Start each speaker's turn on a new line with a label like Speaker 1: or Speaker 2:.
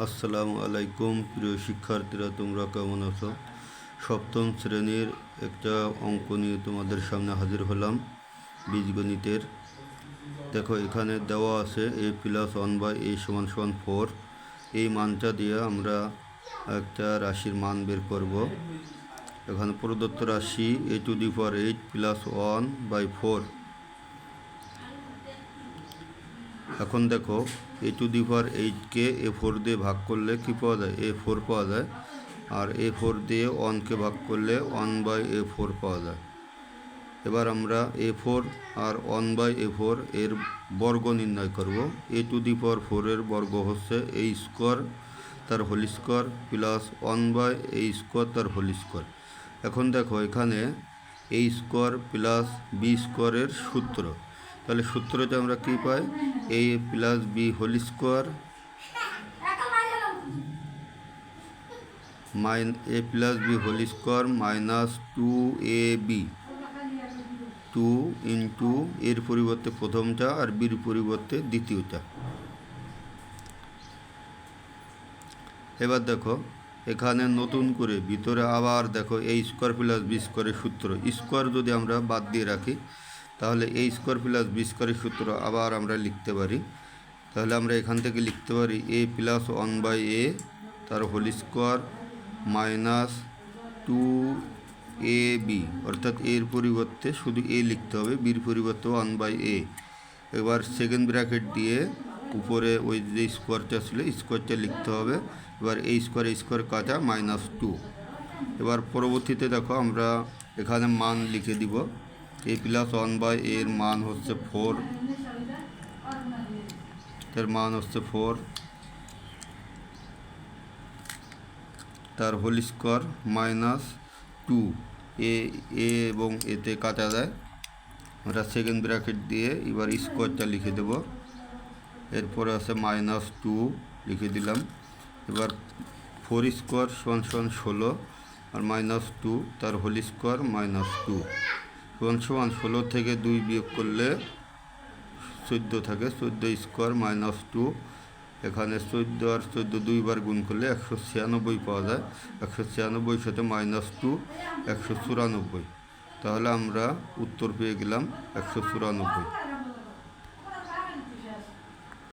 Speaker 1: আসসালামু আলাইকুম প্রিয় শিক্ষার্থীরা, তোমরা কেমন আছো? সপ্তম শ্রেণীর একটা অঙ্ক নিয়ে তোমাদের সামনে হাজির হলাম, বীজগণিতের। দেখো, এখানে দেওয়া আছে a+1/a=4। এই মানটা দিয়ে আমরা একটা রাশির মান বের করব। এখানে প্রদত্ত রাশি a⁴ +1/4। এখন দেখো, a⁴কে a4 দিয়ে ভাগ করলে কী পাওয়া যায়? a4 পাওয়া যায়। আর a4 দিয়ে 1কে ভাগ করলে 1/a4 পাওয়া যায়। এবার আমরা a4 আর 1/a4 এর বর্গ নির্ণয় করব। a⁴ এর বর্গ হচ্ছে a² তার হোল স্কোয়ার প্লাস 1/a² তার হোল স্কোয়ার। এখন দেখো, এখানে a² প্লাস b² এর সূত্র। তাহলে সূত্রটা আমরা কী পাই? a plus b whole square minus 2ab, 2 into এর পরিবর্তে প্রথমটা আর বির পরিবর্তে দ্বিতীয়টা। এবার দেখো, এখানে নতুন করে ভিতরে আবার দেখো a² প্লাস b² সূত্র। স্কোয়ার যদি আমরা বাদ দিয়ে রাখি, তাহলে a² প্লাস b² সূত্র আবার আমরা লিখতে পারি। তাহলে আমরা এখান থেকে লিখতে পারি a প্লাস 1/a তার হোল স্কোয়ার মাইনাস 2ab, অর্থাৎ এর পরিবর্তে শুধু a লিখতে হবে, বির পরিবর্তে 1/a। এবার সেকেন্ড ব্র্যাকেট দিয়ে উপরে ওই যে স্কোয়ারটা ছিল স্কোয়ারটা লিখতে হবে। এবার a² কাটা -2। এবার পরবর্তীতে দেখো, আমরা এখানে মান লিখে দিব। a প্লাস 1/a এর মান হচ্ছে 4, এর মান হচ্ছে 4, তার হোল স্কোয়ার -2। এ এবং এতে কাটা যায়, আমরা সেকেন্ড ব্র্যাকেট দিয়ে এবার স্কোয়ারটা লিখে দেব। এরপরে আছে -2 লিখে দিলাম। এবার 4² = 16 আর -2 তার হোল স্কোয়ার -2 = 16 থেকে 2 বিয়োগ করলে 14 থাকে। 14² -2, এখানে 14 আর 14 দুইবার গুণ করলে 196 পাওয়া যায়। 196 সাথে -2 194। তাহলে আমরা উত্তর পেয়ে গেলাম 194।